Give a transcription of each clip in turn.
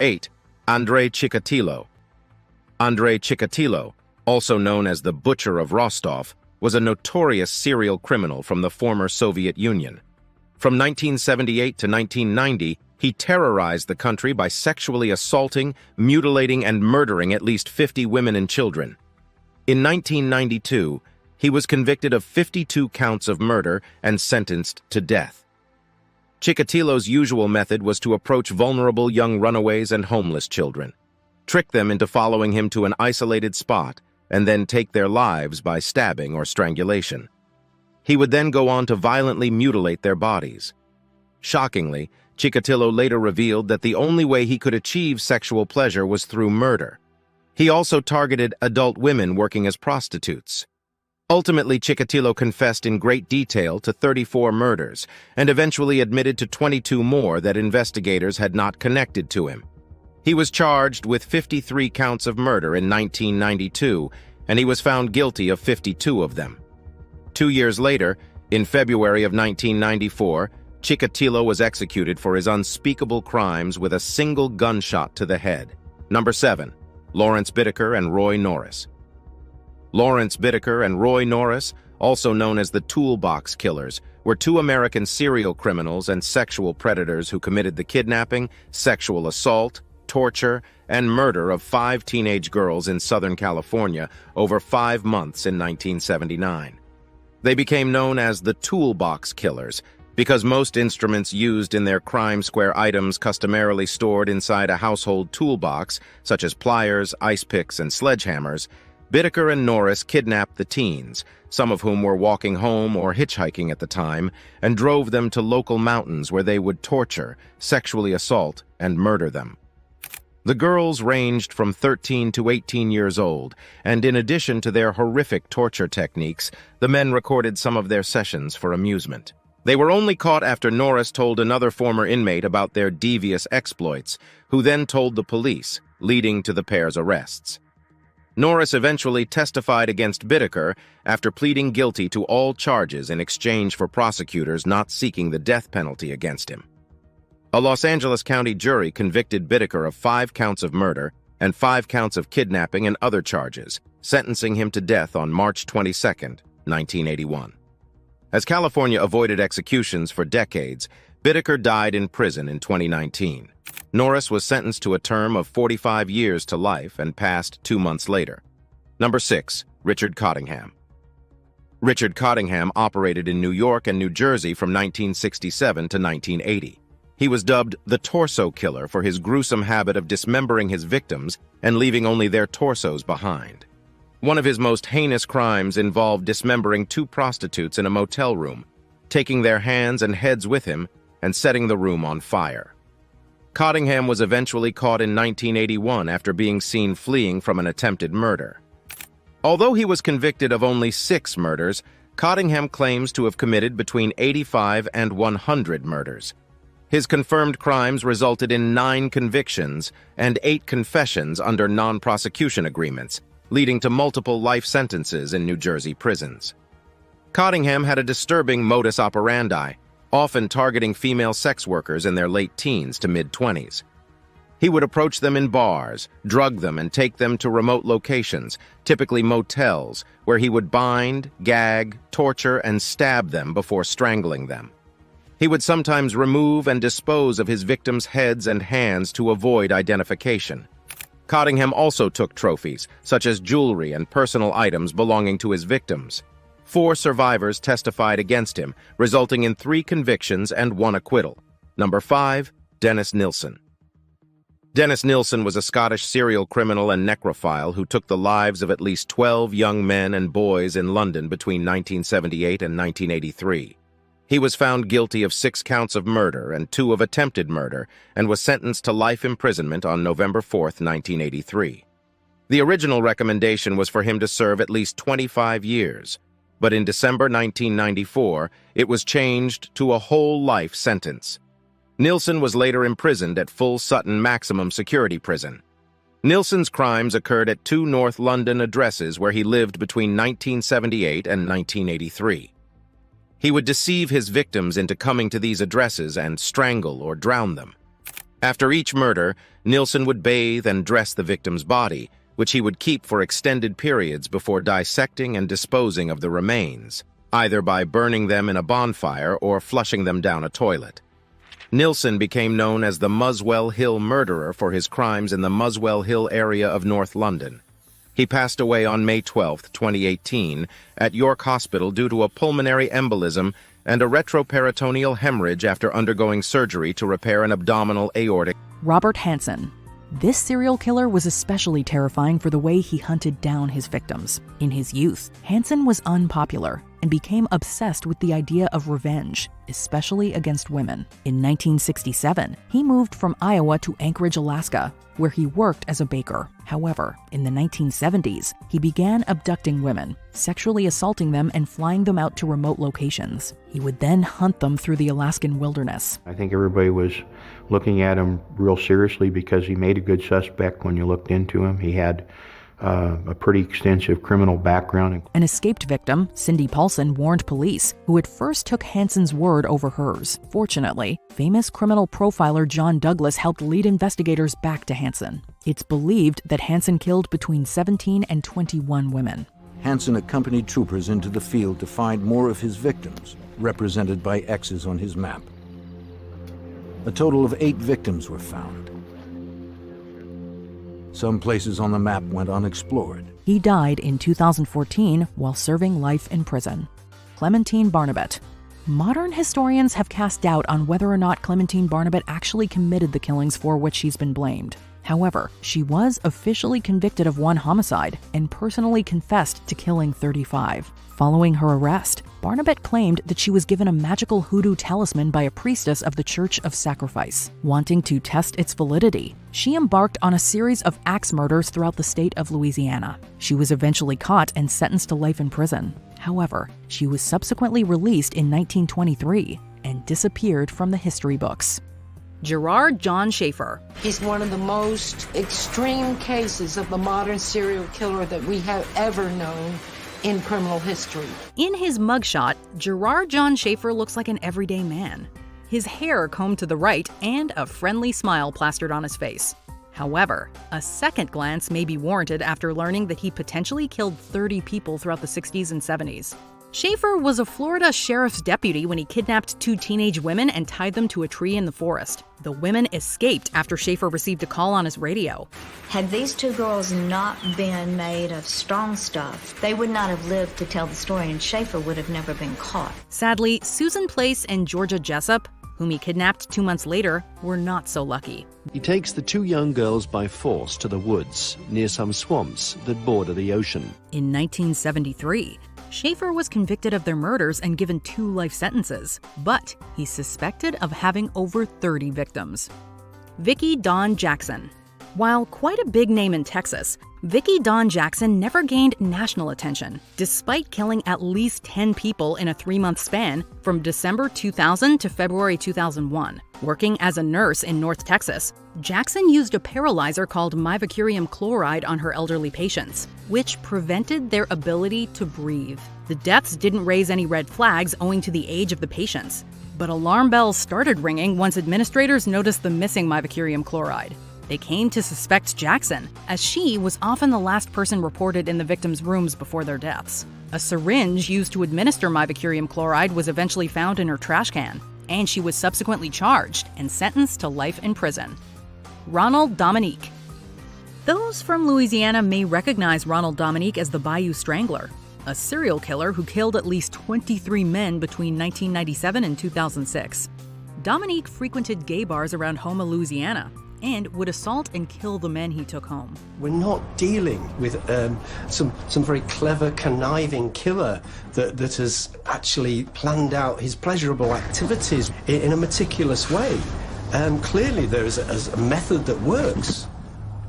8. Andrei Chikatilo. Andrei Chikatilo, also known as the Butcher of Rostov, was a notorious serial criminal from the former Soviet Union. From 1978 to 1990, he terrorized the country by sexually assaulting, mutilating, and murdering at least 50 women and children. In 1992, he was convicted of 52 counts of murder and sentenced to death. Chikatilo's usual method was to approach vulnerable young runaways and homeless children, trick them into following him to an isolated spot, and then take their lives by stabbing or strangulation. He would then go on to violently mutilate their bodies. Shockingly, Chikatilo later revealed that the only way he could achieve sexual pleasure was through murder. He also targeted adult women working as prostitutes. Ultimately, Chikatilo confessed in great detail to 34 murders and eventually admitted to 22 more that investigators had not connected to him. He was charged with 53 counts of murder in 1992, and he was found guilty of 52 of them. 2 years later, in February of 1994, Chikatilo was executed for his unspeakable crimes with a single gunshot to the head. Number 7. Lawrence Bittaker and Roy Norris. Lawrence Bittaker and Roy Norris, also known as the Toolbox Killers, were two American serial criminals and sexual predators who committed the kidnapping, sexual assault, torture, and murder of 5 teenage girls in Southern California over 5 months in 1979. They became known as the Toolbox Killers because most instruments used in their crime square items customarily stored inside a household toolbox, such as pliers, ice picks, and sledgehammers. Bittaker and Norris kidnapped the teens, some of whom were walking home or hitchhiking at the time, and drove them to local mountains where they would torture, sexually assault, and murder them. The girls ranged from 13 to 18 years old, and in addition to their horrific torture techniques, the men recorded some of their sessions for amusement. They were only caught after Norris told another former inmate about their devious exploits, who then told the police, leading to the pair's arrests. Norris eventually testified against Bittaker after pleading guilty to all charges in exchange for prosecutors not seeking the death penalty against him. A Los Angeles County jury convicted Bittaker of 5 counts of murder and 5 counts of kidnapping and other charges, sentencing him to death on March 22, 1981. As California avoided executions for decades, Bittaker died in prison in 2019. Norris was sentenced to a term of 45 years to life and passed 2 months later. Number 6. Richard Cottingham. Richard Cottingham operated in New York and New Jersey from 1967 to 1980. He was dubbed the Torso Killer for his gruesome habit of dismembering his victims and leaving only their torsos behind. One of his most heinous crimes involved dismembering 2 prostitutes in a motel room, taking their hands and heads with him, and setting the room on fire. Cottingham was eventually caught in 1981 after being seen fleeing from an attempted murder. Although he was convicted of only 6 murders, Cottingham claims to have committed between 85 and 100 murders. His confirmed crimes resulted in 9 convictions and 8 confessions under non-prosecution agreements, leading to multiple life sentences in New Jersey prisons. Cottingham had a disturbing modus operandi, often targeting female sex workers in their late teens to mid-20s. He would approach them in bars, drug them, and take them to remote locations, typically motels, where he would bind, gag, torture, and stab them before strangling them. He would sometimes remove and dispose of his victims' heads and hands to avoid identification. Cottingham also took trophies, such as jewelry and personal items belonging to his victims. 4 survivors testified against him, resulting in 3 convictions and 1 acquittal. Number 5. Dennis Nilsen. Dennis Nilsen was a Scottish serial criminal and necrophile who took the lives of at least 12 young men and boys in London between 1978 and 1983. He was found guilty of 6 counts of murder and 2 of attempted murder and was sentenced to life imprisonment on November 4, 1983. The original recommendation was for him to serve at least 25 years, but in December 1994, it was changed to a whole life sentence. Nilsen was later imprisoned at Full Sutton Maximum Security Prison. Nilsen's crimes occurred at 2 North London addresses where he lived between 1978 and 1983. He would deceive his victims into coming to these addresses and strangle or drown them. After each murder, Nilsen would bathe and dress the victim's body, which he would keep for extended periods before dissecting and disposing of the remains, either by burning them in a bonfire or flushing them down a toilet. Nilsen became known as the Muswell Hill murderer for his crimes in the Muswell Hill area of North London. He passed away on May 12, 2018, at York Hospital due to a pulmonary embolism and a retroperitoneal hemorrhage after undergoing surgery to repair an abdominal aortic. Robert Hansen. This serial killer was especially terrifying for the way he hunted down his victims. In his youth, Hansen was unpopular and became obsessed with the idea of revenge, especially against women. In 1967, he moved from Iowa to Anchorage, Alaska, where he worked as a baker. However, in the 1970s, he began abducting women, sexually assaulting them and flying them out to remote locations. He would then hunt them through the Alaskan wilderness. I think everybody was looking at him real seriously because he made a good suspect when you looked into him. He had a pretty extensive criminal background. An escaped victim, Cindy Paulson, warned police, who at first took Hansen's word over hers. Fortunately, famous criminal profiler John Douglas helped lead investigators back to Hansen. It's believed that Hansen killed between 17 and 21 women. Hansen accompanied troopers into the field to find more of his victims, represented by X's on his map. A total of 8 victims were found. Some places on the map went unexplored. He died in 2014 while serving life in prison. Clementine Barnabet. Modern historians have cast doubt on whether or not Clementine Barnabet actually committed the killings for which she's been blamed. However, she was officially convicted of 1 homicide and personally confessed to killing 35. Following her arrest, Barnabet claimed that she was given a magical hoodoo talisman by a priestess of the Church of Sacrifice. Wanting to test its validity, she embarked on a series of axe murders throughout the state of Louisiana. She was eventually caught and sentenced to life in prison. However, she was subsequently released in 1923 and disappeared from the history books. Gerard John Schaefer. He's one of the most extreme cases of the modern serial killer that we have ever known in criminal history. In his mugshot, Gerard John Schaefer looks like an everyday man. His hair combed to the right and a friendly smile plastered on his face. However, a second glance may be warranted after learning that he potentially killed 30 people throughout the 60s and 70s. Schaefer was a Florida sheriff's deputy when he kidnapped 2 teenage women and tied them to a tree in the forest. The women escaped after Schaefer received a call on his radio. Had these 2 girls not been made of strong stuff, they would not have lived to tell the story, and Schaefer would have never been caught. Sadly, Susan Place and Georgia Jessup, whom he kidnapped 2 months later, were not so lucky. He takes the 2 young girls by force to the woods near some swamps that border the ocean. In 1973, Schaefer was convicted of their murders and given 2 life sentences, but he's suspected of having over 30 victims. Vicki Dawn Jackson. While quite a big name in Texas, Vicki Dawn Jackson never gained national attention, despite killing at least 10 people in a 3-month span from December 2000 to February 2001. Working as a nurse in North Texas, Jackson used a paralyzer called mivacurium chloride on her elderly patients, which prevented their ability to breathe. The deaths didn't raise any red flags owing to the age of the patients, but alarm bells started ringing once administrators noticed the missing mivacurium chloride. They came to suspect Jackson, as she was often the last person reported in the victims' rooms before their deaths. A syringe used to administer mivacurium chloride was eventually found in her trash can, and she was subsequently charged and sentenced to life in prison. Ronald Dominique. Those from Louisiana may recognize Ronald Dominique as the Bayou Strangler, a serial killer who killed at least 23 men between 1997 and 2006. Dominique frequented gay bars around Houma, Louisiana, and would assault and kill the men he took home. We're not dealing with some very clever, conniving killer that has actually planned out his pleasurable activities in a meticulous way. Clearly there is a method that works,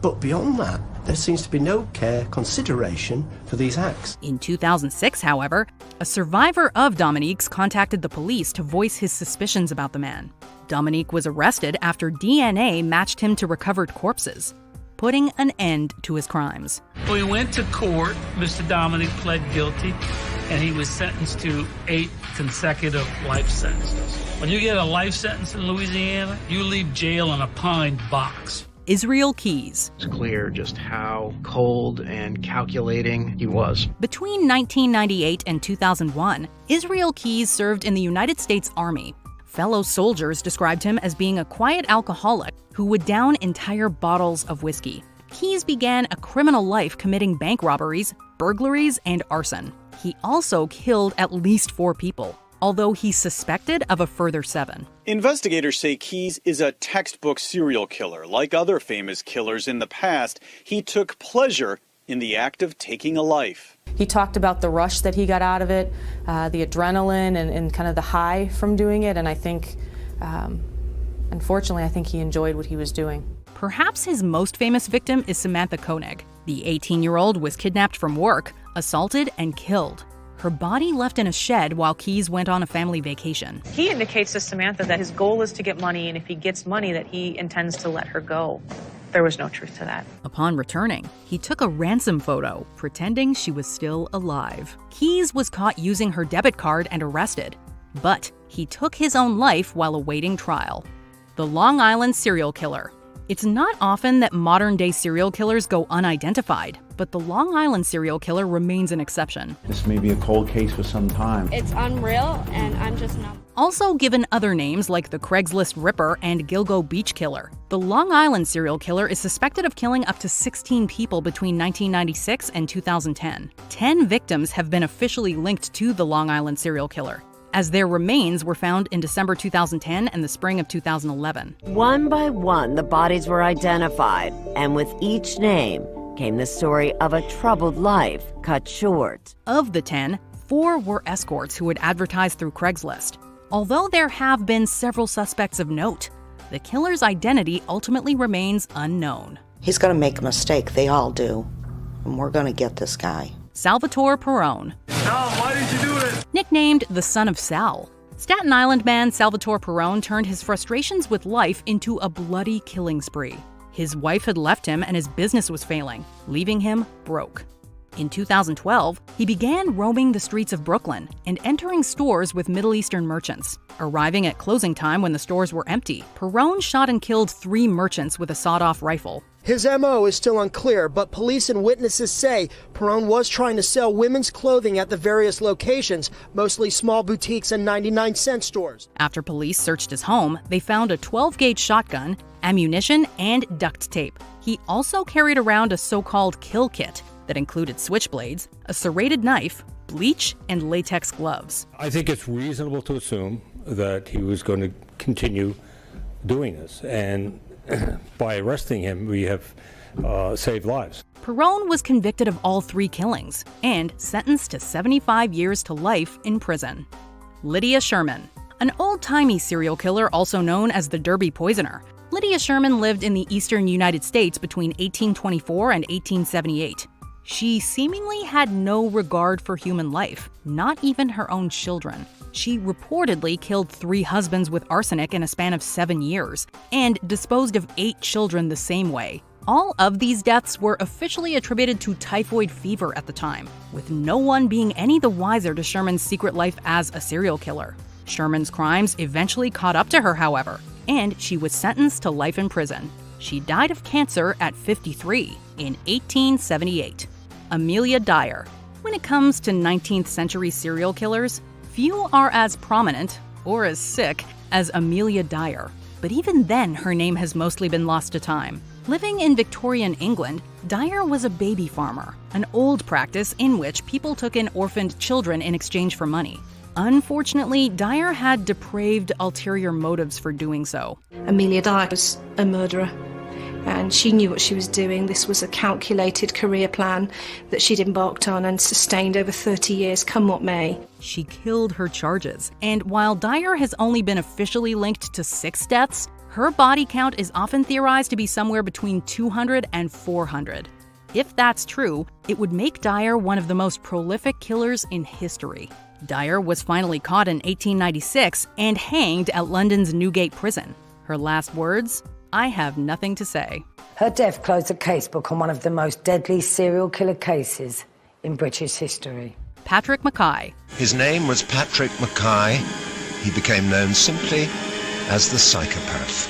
but beyond that, there seems to be no care, consideration for these acts. In 2006, however, a survivor of Dominique's contacted the police to voice his suspicions about the man. Dominique was arrested after DNA matched him to recovered corpses. putting an end to his crimes. We went to court. Mr. Dominic pled guilty, and he was sentenced to 8 consecutive life sentences. When you get a life sentence in Louisiana, you leave jail in a pine box. Israel Keyes. It's clear just how cold and calculating he was. Between 1998 and 2001, Israel Keyes served in the United States Army. Fellow soldiers described him as being a quiet alcoholic who would down entire bottles of whiskey. Keyes began a criminal life committing bank robberies, burglaries, and arson. He also killed at least 4 people, although he's suspected of a further 7. Investigators say Keyes is a textbook serial killer. Like other famous killers in the past, he took pleasure in the act of taking a life. He talked about the rush that he got out of it, the adrenaline and kind of the high from doing it, and I think, unfortunately, I think he enjoyed what he was doing. Perhaps his most famous victim is Samantha Koenig. The 18-year-old was kidnapped from work, assaulted, and killed. Her body left in a shed while Keyes went on a family vacation. He indicates to Samantha that his goal is to get money, and if he gets money, that he intends to let her go. There was no truth to that. Upon returning, he took a ransom photo, pretending she was still alive. Keyes was caught using her debit card and arrested, but he took his own life while awaiting trial. The Long Island Serial Killer. It's not often that modern-day serial killers go unidentified, but the Long Island serial killer remains an exception. This may be a cold case for some time. It's unreal, and I'm just not. Also given other names like the Craigslist Ripper and Gilgo Beach Killer, the Long Island serial killer is suspected of killing up to 16 people between 1996 and 2010. 10 victims have been officially linked to the Long Island serial killer, as their remains were found in December 2010 and the spring of 2011. One by one, the bodies were identified, and with each name came the story of a troubled life cut short. Of the 10, 4 were escorts who had advertised through Craigslist. Although there have been several suspects of note, the killer's identity ultimately remains unknown. He's going to make a mistake. They all do. And we're going to get this guy. Salvatore Perrone. Sal, why did you do this? Nicknamed the Son of Sal, Staten Island man Salvatore Perrone turned his frustrations with life into a bloody killing spree. His wife had left him and his business was failing, leaving him broke. In 2012, he began roaming the streets of Brooklyn and entering stores with Middle Eastern merchants. Arriving at closing time when the stores were empty, Perrone shot and killed 3 merchants with a sawed-off rifle. His M.O. is still unclear, but police and witnesses say Perrone was trying to sell women's clothing at the various locations, mostly small boutiques and 99-cent stores. After police searched his home, they found a 12-gauge shotgun, ammunition, and duct tape. He also carried around a so-called kill kit that included switchblades, a serrated knife, bleach, and latex gloves. I think it's reasonable to assume that he was going to continue doing this, and by arresting him, we have saved lives. Perrone was convicted of all 3 killings and sentenced to 75 years to life in prison. Lydia Sherman, an old-timey serial killer also known as the Derby Poisoner. Lydia Sherman lived in the eastern United States between 1824 and 1878. She seemingly had no regard for human life, not even her own children. She reportedly killed 3 husbands with arsenic in a span of 7 years, and disposed of 8 children the same way. All of these deaths were officially attributed to typhoid fever at the time, with no one being any the wiser to Sherman's secret life as a serial killer. Sherman's crimes eventually caught up to her, however, and she was sentenced to life in prison. She died of cancer at 53 in 1878. Amelia Dyer. When it comes to 19th century serial killers, few are as prominent or as sick as Amelia Dyer. But even then, her name has mostly been lost to time. Living in Victorian England, Dyer was a baby farmer, an old practice in which people took in orphaned children in exchange for money. Unfortunately, Dyer had depraved ulterior motives for doing so. Amelia Dyer was a murderer, and she knew what she was doing. This was a calculated career plan that she'd embarked on and sustained over 30 years, come what may. She killed her charges, and while Dyer has only been officially linked to 6 deaths, her body count is often theorized to be somewhere between 200 and 400. If that's true, it would make Dyer one of the most prolific killers in history. Dyer was finally caught in 1896 and hanged at London's Newgate prison. Her last words? I have nothing to say. Her death closed the casebook on one of the most deadly serial killer cases in British history. Patrick Mackay. His name was Patrick Mackay. He became known simply as the psychopath.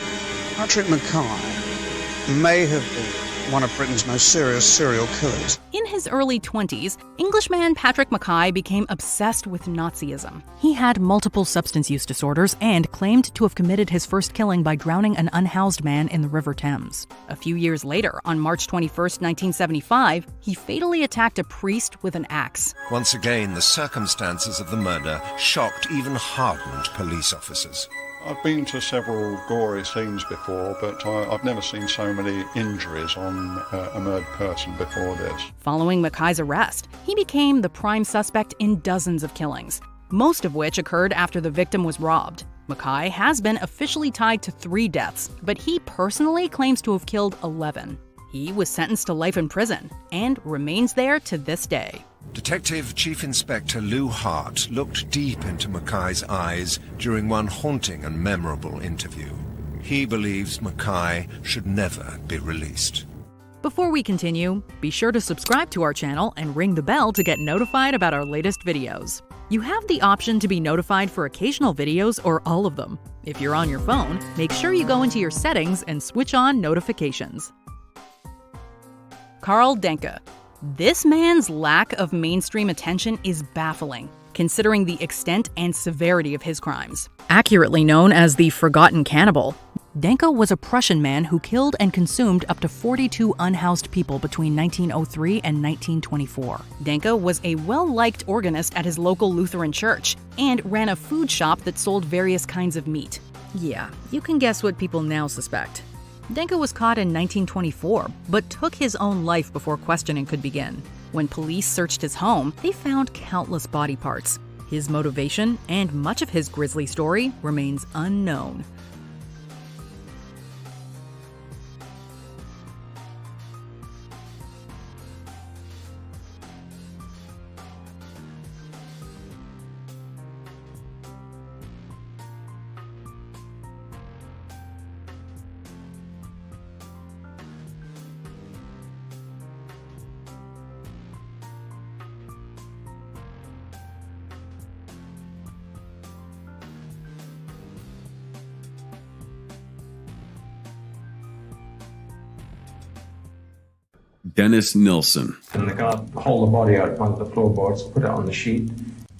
Patrick Mackay may have been one of Britain's most serious serial killers. In his early 20s, Englishman Patrick Mackay became obsessed with Nazism. He had multiple substance use disorders and claimed to have committed his first killing by drowning an unhoused man in the River Thames. A few years later, on March 21, 1975, he fatally attacked a priest with an axe. Once again, the circumstances of the murder shocked even hardened police officers. I've been to several gory scenes before, but I've never seen so many injuries on a murdered person before this. Following Mackay's arrest, he became the prime suspect in dozens of killings, most of which occurred after the victim was robbed. Mackay has been officially tied to 3 deaths, but he personally claims to have killed 11. He was sentenced to life in prison and remains there to this day. Detective Chief Inspector Lou Hart looked deep into Mackay's eyes during one haunting and memorable interview. He believes Mackay should never be released. Before we continue, be sure to subscribe to our channel and ring the bell to get notified about our latest videos. You have the option to be notified for occasional videos or all of them. If you're on your phone, make sure you go into your settings and switch on notifications. Karl Denke. This man's lack of mainstream attention is baffling, considering the extent and severity of his crimes. Accurately known as the Forgotten Cannibal, Denke was a Prussian man who killed and consumed up to 42 unhoused people between 1903 and 1924. Denke was a well-liked organist at his local Lutheran church and ran a food shop that sold various kinds of meat. Yeah, you can guess what people now suspect. Denke was caught in 1924, but took his own life before questioning could begin. When police searched his home, they found countless body parts. His motivation and much of his grisly story remains unknown. Dennis Nilsen. And they're going to haul the body out onto the floorboards, put it on the sheet,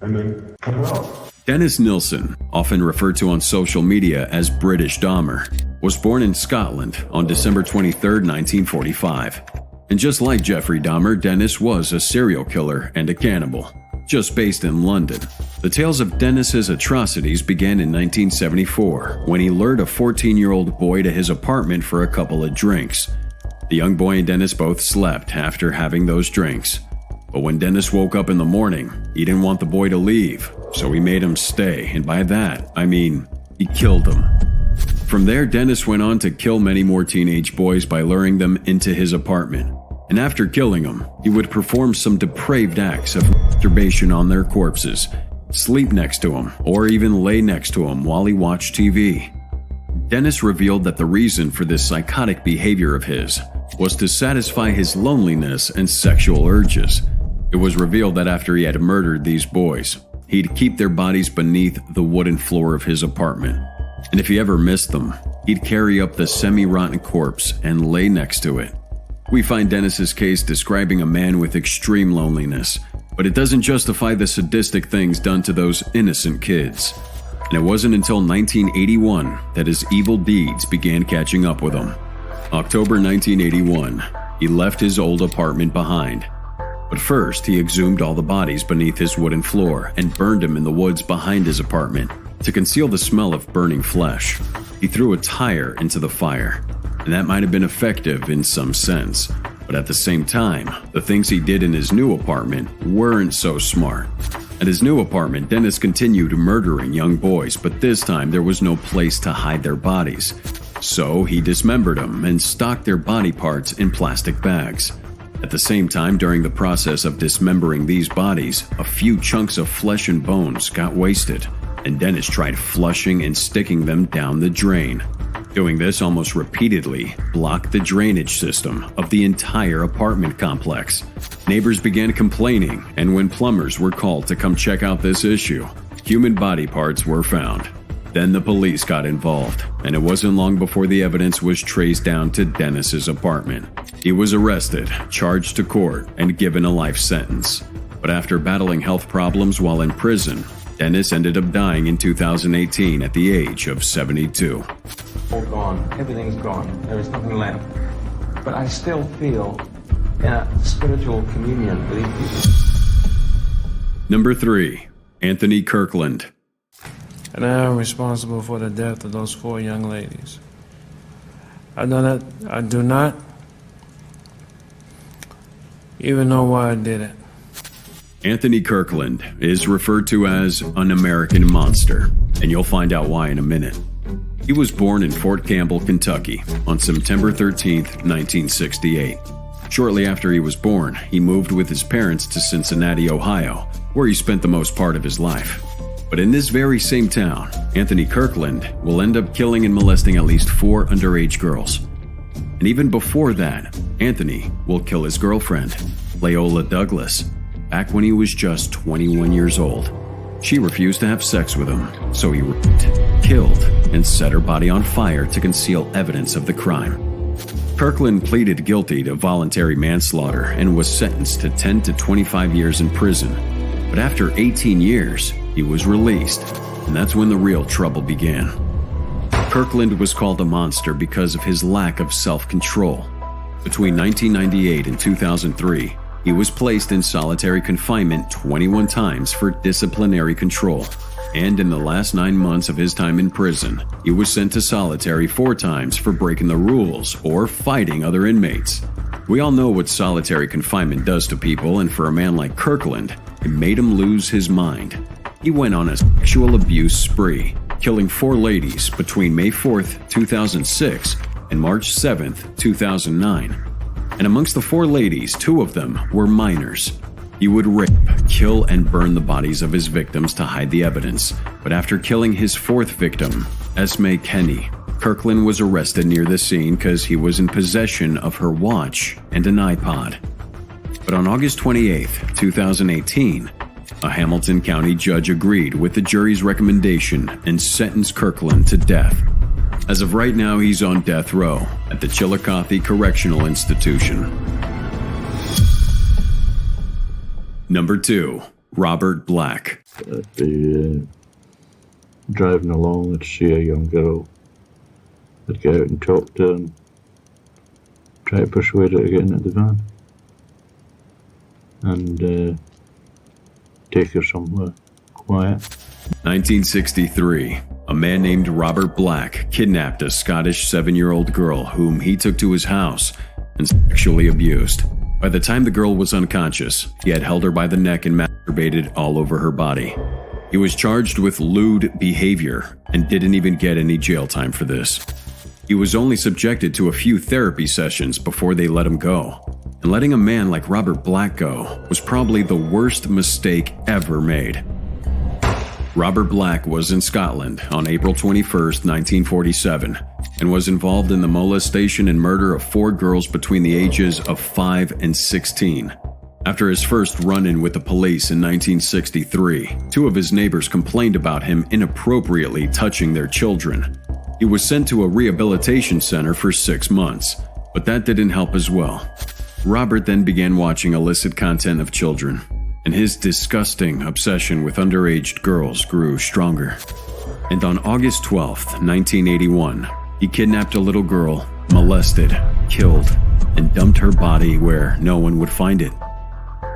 and then cut it out. Dennis Nilsen, often referred to on social media as British Dahmer, was born in Scotland on December 23, 1945. And just like Jeffrey Dahmer, Dennis was a serial killer and a cannibal, just based in London. The tales of Dennis's atrocities began in 1974, when he lured a 14-year-old boy to his apartment for a couple of drinks. The young boy and Dennis both slept after having those drinks. But when Dennis woke up in the morning, he didn't want the boy to leave, so he made him stay, and by that, I mean, he killed him. From there, Dennis went on to kill many more teenage boys by luring them into his apartment. And after killing them, he would perform some depraved acts of masturbation on their corpses, sleep next to them, or even lay next to them while he watched TV. Dennis revealed that the reason for this psychotic behavior of his was to satisfy his loneliness and sexual urges. It was revealed that after he had murdered these boys, he'd keep their bodies beneath the wooden floor of his apartment. And if he ever missed them, he'd carry up the semi-rotten corpse and lay next to it. We find Dennis's case describing a man with extreme loneliness, but it doesn't justify the sadistic things done to those innocent kids. And it wasn't until 1981 that his evil deeds began catching up with him. October 1981, he left his old apartment behind. But first, he exhumed all the bodies beneath his wooden floor and burned them in the woods behind his apartment. To conceal the smell of burning flesh, he threw a tire into the fire, and that might have been effective in some sense. But at the same time, the things he did in his new apartment weren't so smart. At his new apartment, Dennis continued murdering young boys, but this time there was no place to hide their bodies. So he dismembered them and stocked their body parts in plastic bags. At the same time, during the process of dismembering these bodies, a few chunks of flesh and bones got wasted, and Dennis tried flushing and sticking them down the drain. Doing this almost repeatedly blocked the drainage system of the entire apartment complex. Neighbors began complaining, and when plumbers were called to come check out this issue, human body parts were found. Then the police got involved, and it wasn't long before the evidence was traced down to Dennis's apartment. He was arrested, charged to court, and given a life sentence. But after battling health problems while in prison, Dennis ended up dying in 2018 at the age of 72. All gone. Everything's gone. There is nothing left. But I still feel a spiritual communion with these people. Number 3. Anthony Kirkland. And I am responsible for the death of those 4 young ladies. I do not even know why I did it. Anthony Kirkland is referred to as an American monster, and you'll find out why in a minute. He was born in Fort Campbell, Kentucky on September 13, 1968. Shortly after he was born, he moved with his parents to Cincinnati, Ohio, where he spent the most part of his life. But in this very same town, Anthony Kirkland will end up killing and molesting at least 4 underage girls. And even before that, Anthony will kill his girlfriend, Leola Douglas, back when he was just 21 years old. She refused to have sex with him, so he raped, killed, and set her body on fire to conceal evidence of the crime. Kirkland pleaded guilty to voluntary manslaughter and was sentenced to 10 to 25 years in prison. But after 18 years, he was released, and that's when the real trouble began. Kirkland was called a monster because of his lack of self-control. Between 1998 and 2003, he was placed in solitary confinement 21 times for disciplinary control. And in the last 9 months of his time in prison, he was sent to solitary 4 times for breaking the rules or fighting other inmates. We all know what solitary confinement does to people, and for a man like Kirkland, it made him lose his mind. He went on a sexual abuse spree, killing 4 ladies between May 4th, 2006 and March 7th, 2009. And amongst the 4 ladies, 2 of them were minors. He would rape, kill, and burn the bodies of his victims to hide the evidence. But after killing his 4th victim, Esme Kenny, Kirkland was arrested near the scene because he was in possession of her watch and an iPod. But on August 28, 2018, a Hamilton County judge agreed with the jury's recommendation and sentenced Kirkland to death. As of right now, he's on death row at the Chillicothe Correctional Institution. Number 2. Robert Black. I'd be driving along, I'd see a young girl. I'd get out and talk to her and try to persuade her to get into the van. And take her somewhere quiet. 1963. A man named Robert Black kidnapped a Scottish 7-year-old girl whom he took to his house and sexually abused. By the time the girl was unconscious, he had held her by the neck and masturbated all over her body. He was charged with lewd behavior and didn't even get any jail time for this. He was only subjected to a few therapy sessions before they let him go. And letting a man like Robert Black go was probably the worst mistake ever made. Robert Black was in Scotland on April 21, 1947, and was involved in the molestation and murder of 4 girls between the ages of 5 and 16. After his first run-in with the police in 1963, 2 of his neighbors complained about him inappropriately touching their children. He was sent to a rehabilitation center for 6 months, but that didn't help as well. Robert then began watching illicit content of children, and his disgusting obsession with underage girls grew stronger. And on August 12, 1981, he kidnapped a little girl, molested, killed, and dumped her body where no one would find it.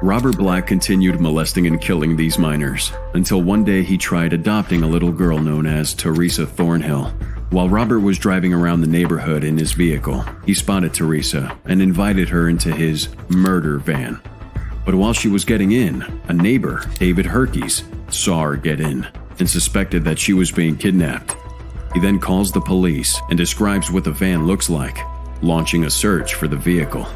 Robert Black continued molesting and killing these minors until one day he tried adopting a little girl known as Teresa Thornhill. While Robert was driving around the neighborhood in his vehicle, he spotted Teresa and invited her into his murder van. But while she was getting in, a neighbor, David Herkes, saw her get in and suspected that she was being kidnapped. He then calls the police and describes what the van looks like, launching a search for the vehicle.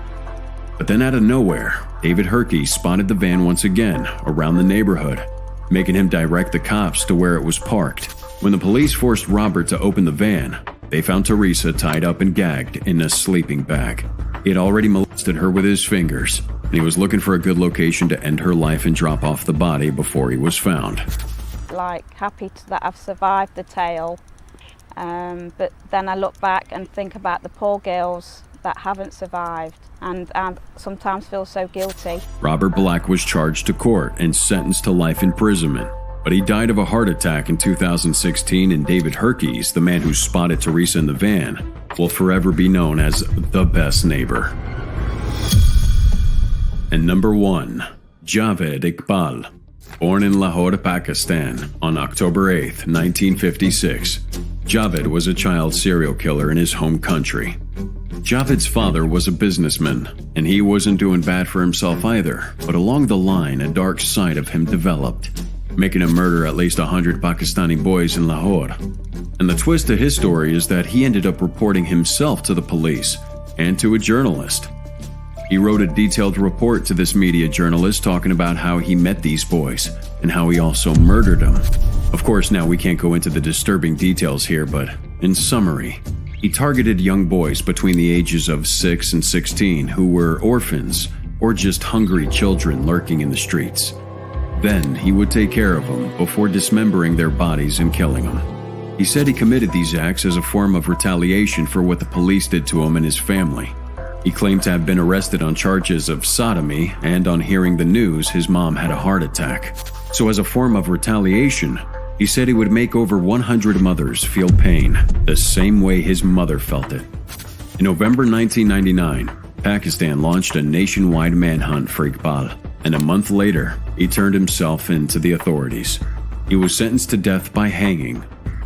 But then out of nowhere, David Herkes spotted the van once again around the neighborhood, making him direct the cops to where it was parked. When the police forced Robert to open the van, They found Teresa tied up and gagged in a sleeping bag. He had already molested her with his fingers, and he was looking for a good location to end her life and drop off the body before he was found. Happy that I've survived the tale, but then I look back and think about the poor girls that haven't survived, and I sometimes feel so guilty. Robert Black was charged to court and sentenced to life imprisonment, but he died of a heart attack in 2016, and David Herkes, the man who spotted Teresa in the van, will forever be known as the best neighbor. And number 1, Javed Iqbal. Born in Lahore, Pakistan, on October 8, 1956, Javed was a child serial killer in his home country. Javed's father was a businessman, and he wasn't doing bad for himself either, but along the line, a dark side of him developed, making him murder at least 100 Pakistani boys in Lahore. And the twist to his story is that he ended up reporting himself to the police and to a journalist. He wrote a detailed report to this media journalist talking about how he met these boys and how he also murdered them. Of course, now we can't go into the disturbing details here, but in summary, he targeted young boys between the ages of 6 and 16 who were orphans or just hungry children lurking in the streets. Then he would take care of them before dismembering their bodies and killing them. He said he committed these acts as a form of retaliation for what the police did to him and his family. He claimed to have been arrested on charges of sodomy, and on hearing the news, his mom had a heart attack. So as a form of retaliation, he said he would make over 100 mothers feel pain the same way his mother felt it. In November 1999, Pakistan launched a nationwide manhunt for Iqbal, and a month later, he turned himself in to the authorities. He was sentenced to death by hanging.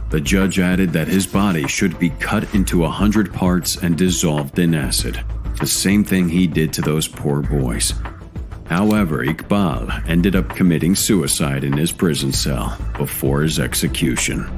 The judge added that his body should be cut into 100 parts and dissolved in acid, the same thing he did to those poor boys. However, Iqbal ended up committing suicide in his prison cell before his execution.